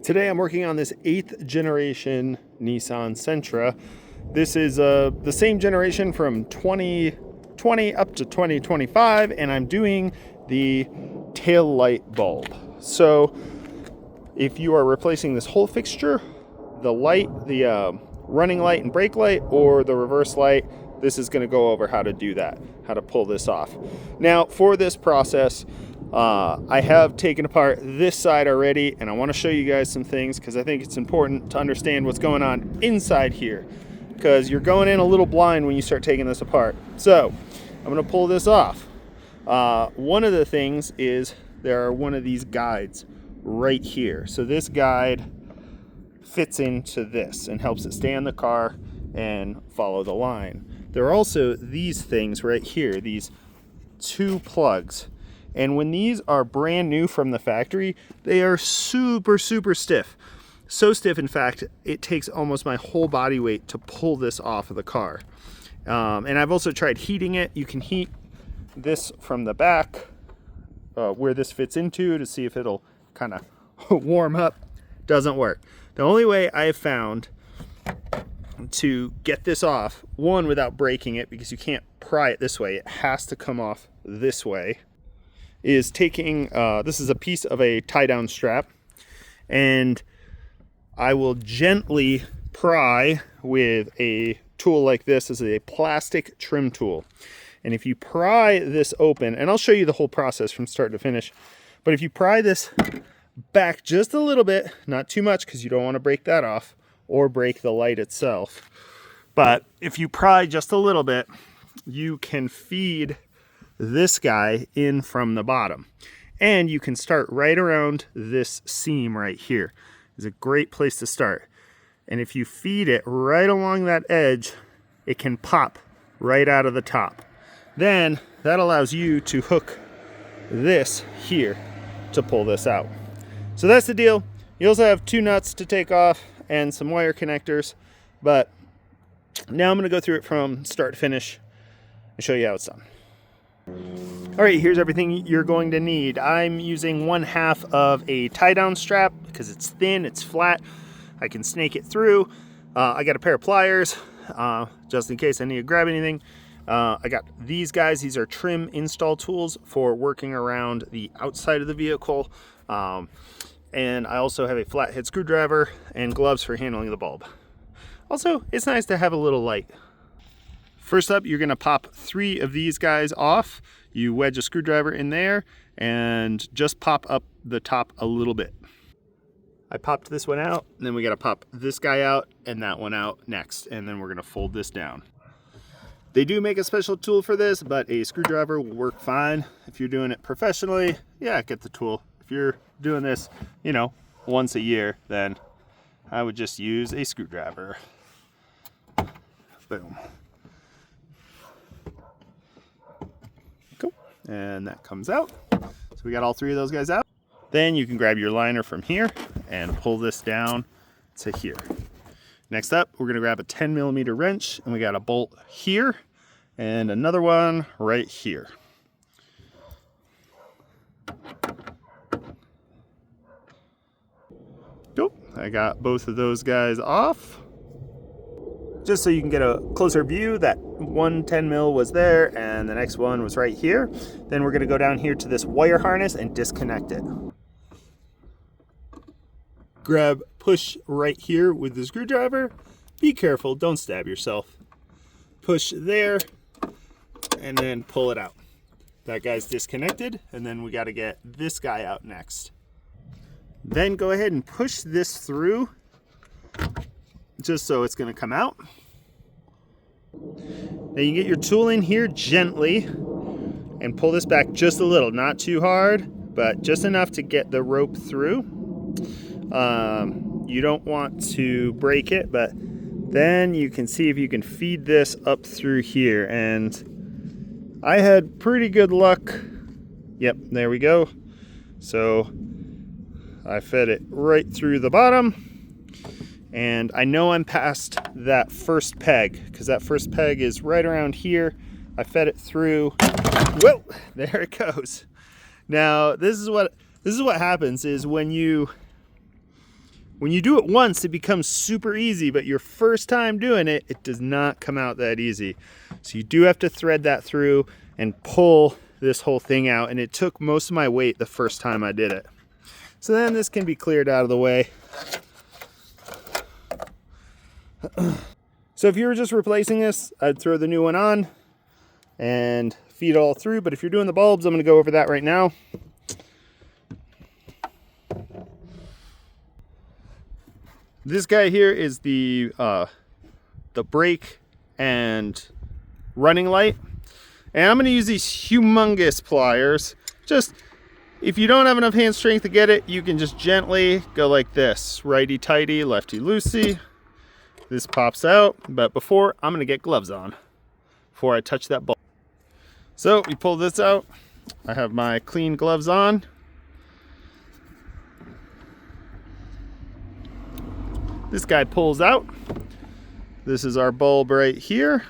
Today I'm working on this 8th generation Nissan Sentra. This is the same generation from 2020 up to 2025, and I'm doing the tail light bulb. So if you are replacing this whole fixture, the light, the running light and brake light, or the reverse light, this is going to go over how to do that, how to pull this off. Now for this process, I have taken apart this side already, and I want to show you guys some things because I think it's important to understand what's going on inside here, because you're going in a little blind when you start taking this apart. So I'm going to pull this off. One of the things is there are one of these guides right here. So this guide fits into this and helps it stay on the car and follow the line. There are also these things right here, these two plugs. And when these are brand new from the factory, they are super stiff. So stiff, in fact, it takes almost my whole body weight to pull this off of the car. And I've also tried heating it. You can heat this from the back where this fits into to see if it'll kind of warm up. Doesn't work. The only way I've found to get this off, one, without breaking it, because you can't pry it this way, it has to come off this way, is taking, this is a piece of a tie-down strap, and I will gently pry with a tool like this. This is a plastic trim tool. And if you pry this open, and I'll show you the whole process from start to finish, but if you pry this back just a little bit, not too much because you don't want to break that off or break the light itself, but if you pry just a little bit, you can feed this guy in from the bottom, and you can start right around this seam right here. It's a great place to start. And if you feed it right along that edge, it can pop right out of the top. Then that allows you to hook this here to pull this out. So that's the deal. You also have two nuts to take off and some wire connectors, but now I'm going to go through it from start to finish and show you how it's done. All right, here's everything you're going to need. I'm using 1/2 of a tie-down strap because it's thin, it's flat. I can snake it through. I got a pair of pliers just in case I need to grab anything. I got these guys. These are trim install tools for working around the outside of the vehicle. And I also have a flathead screwdriver and gloves for handling the bulb. Also, it's nice to have a little light. First up, you're going to pop 3 of these guys off. You wedge a screwdriver in there and just pop up the top a little bit. I popped this one out, and then we got to pop this guy out and that one out next, and then we're going to fold this down. They do make a special tool for this, but a screwdriver will work fine. If you're doing it professionally, yeah, get the tool. If you're doing this, once a year, then I would just use a screwdriver. Boom. Cool. And that comes out. So we got all 3 of those guys out. Then you can grab your liner from here and pull this down to here. Next up, we're going to grab a 10mm wrench, and we got a bolt here and another one right here. Cool. I got both of those guys off. Just so you can get a closer view, that one 10mm was there and the next one was right here. Then we're going to go down here to this wire harness and disconnect it. Push right here with the screwdriver. Be careful, don't stab yourself. Push there and then pull it out. That guy's disconnected, and then we got to get this guy out next. Then go ahead and push this through just so it's going to come out. Now you get your tool in here gently and pull this back just a little, not too hard, but just enough to get the rope through. You don't want to break it, but then you can see if you can feed this up through here, and I had pretty good luck. Yep, there we go. So I fed it right through the bottom, and I know I'm past that first peg because that first peg is right around here. I fed it through. Whoa, there it goes. Now this is what happens is when you When you do it once, it becomes super easy, but your first time doing it, it does not come out that easy. So you do have to thread that through and pull this whole thing out, and it took most of my weight the first time I did it. So then this can be cleared out of the way. So if you were just replacing this, I'd throw the new one on and feed it all through. But if you're doing the bulbs, I'm going to go over that right now. This guy here is the brake and running light. And I'm going to use these humongous pliers. Just, if you don't have enough hand strength to get it, you can just gently go like this. Righty tighty, lefty loosey. This pops out, but before, I'm going to get gloves on before I touch that bulb. So we pull this out. I have my clean gloves on. This guy pulls out. This is our bulb right here.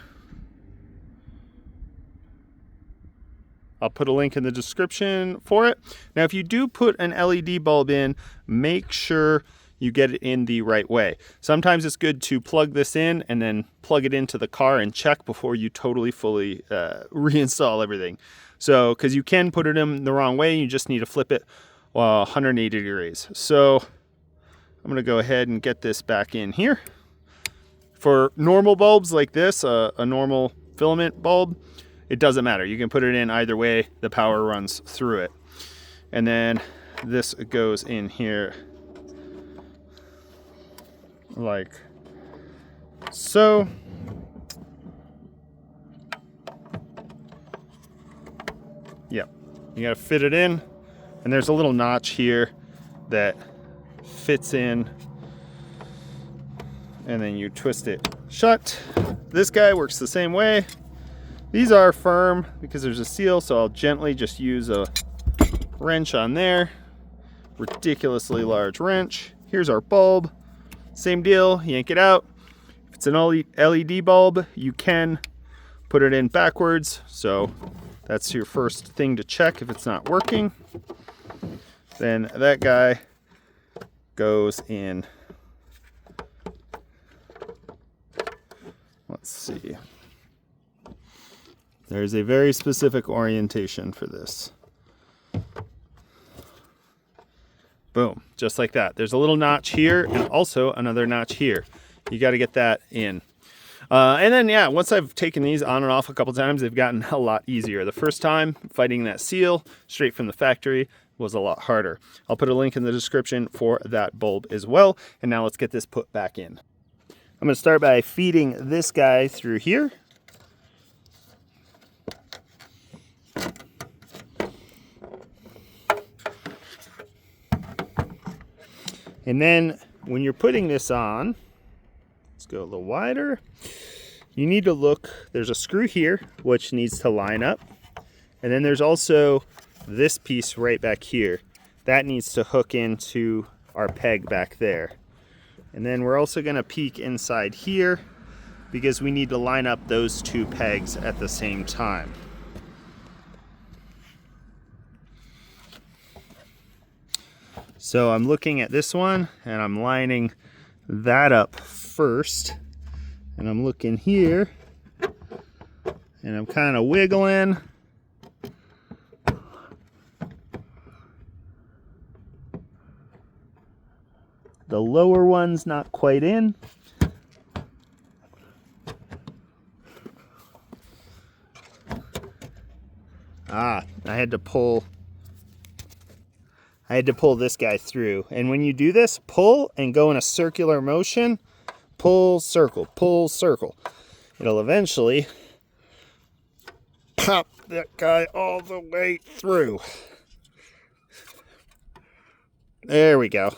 I'll put a link in the description for it. Now, if you do put an LED bulb in, make sure you get it in the right way. Sometimes it's good to plug this in and then plug it into the car and check before you totally fully reinstall everything. So, because you can put it in the wrong way, you just need to flip it 180 degrees. So I'm going to go ahead and get this back in here. For normal bulbs like this, a normal filament bulb, it doesn't matter. You can put it in either way. The power runs through it. And then this goes in here like so. Yep. You got to fit it in. And there's a little notch here that fits in. And then you twist it shut. This guy works the same way. These are firm because there's a seal, so I'll gently just use a wrench on there. Ridiculously large wrench. Here's our bulb. Same deal, yank it out. If it's an LED bulb, you can put it in backwards. So that's your first thing to check if it's not working. Then that guy goes in. Let's see. There's a very specific orientation for this. Boom, just like that. There's a little notch here and also another notch here. You got to get that in. And then, yeah, once I've taken these on and off a couple times, they've gotten a lot easier. The first time, fighting that seal straight from the factory was a lot harder. I'll put a link in the description for that bulb as well. And now let's get this put back in. I'm going to start by feeding this guy through here. And then when you're putting this on, let's go a little wider. You need to look, there's a screw here, which needs to line up. And then there's also this piece right back here. That needs to hook into our peg back there. And then we're also gonna peek inside here because we need to line up those two pegs at the same time. So I'm looking at this one and I'm lining that up first. And I'm looking here and I'm kind of wiggling. The lower one's not quite in. I had to pull this guy through. And when you do this, pull and go in a circular motion. Pull, circle, pull, circle. It'll eventually pop that guy all the way through. There we go.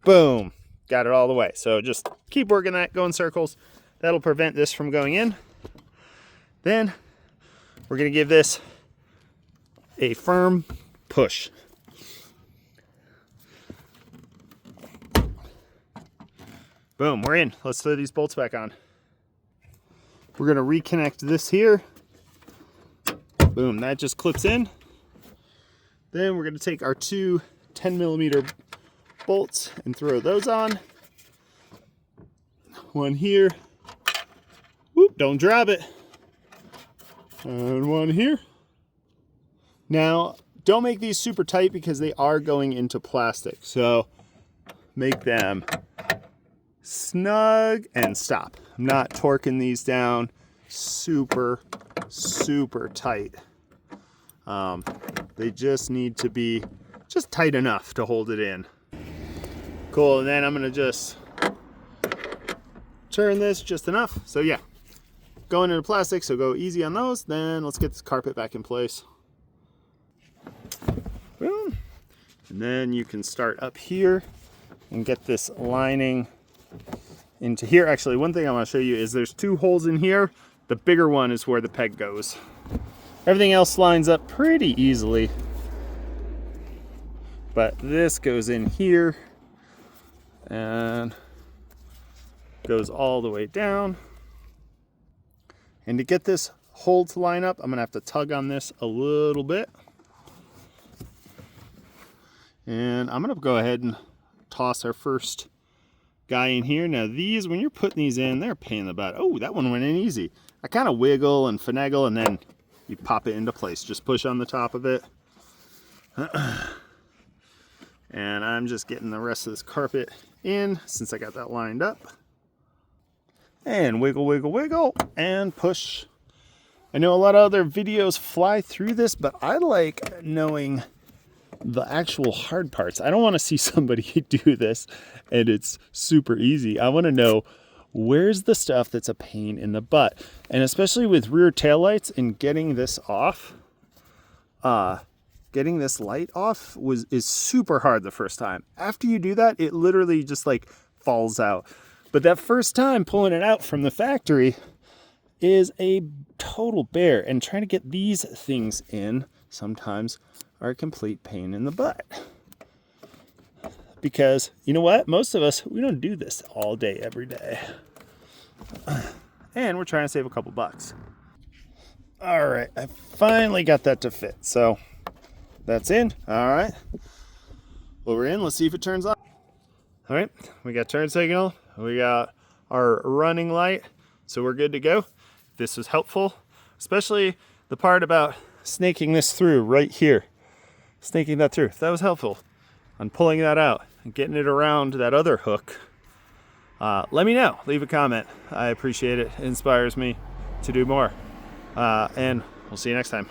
Boom. Got it all the way. So just keep working that, go in circles. That'll prevent this from going in. Then we're going to give this a firm push. Boom, we're in. Let's throw these bolts back on. We're going to reconnect this here. Boom, that just clips in. Then we're going to take our two 10mm bolts and throw those on. One here. Whoop, don't drop it. And one here. Now, don't make these super tight because they are going into plastic. So make them snug and stop. I'm not torquing these down super, super tight. They just need to be just tight enough to hold it in. Cool, and then I'm gonna just turn this just enough. So yeah, going into plastic, so go easy on those. Then let's get this carpet back in place. Boom. And then you can start up here and get this lining into here. Actually, one thing I want to show you is there's 2 holes in here. The bigger one is where the peg goes. Everything else lines up pretty easily, but this goes in here and goes all the way down. And to get this hole to line up, I'm gonna have to tug on this a little bit. And I'm gonna go ahead and toss our first guy in here. Now these, when you're putting these in, they're a pain in the butt. Oh, that one went in easy. I kind of wiggle and finagle and then you pop it into place. Just push on the top of it. And I'm just getting the rest of this carpet in since I got that lined up. And wiggle, wiggle, wiggle, and push. I know a lot of other videos fly through this, but I like knowing the actual hard parts. I don't want to see somebody do this and it's super easy. I want to know where's the stuff that's a pain in the butt. And especially with rear taillights and getting this off, getting this light off is super hard the first time. After you do that, it literally just like falls out. But that first time pulling it out from the factory is a total bear. And trying to get these things in sometimes are a complete pain in the butt. Because you know what? Most of us, we don't do this all day, every day. And we're trying to save a couple bucks. All right, I finally got that to fit. So that's in. All right. Well, we're in. Let's see if it turns on. All right, we got turn signal. We got our running light. So we're good to go. This was helpful, especially the part about snaking this through right here. Snaking that through. That was helpful on pulling that out and getting it around that other hook. Let me know. Leave a comment. I appreciate it. It inspires me to do more. And we'll see you next time.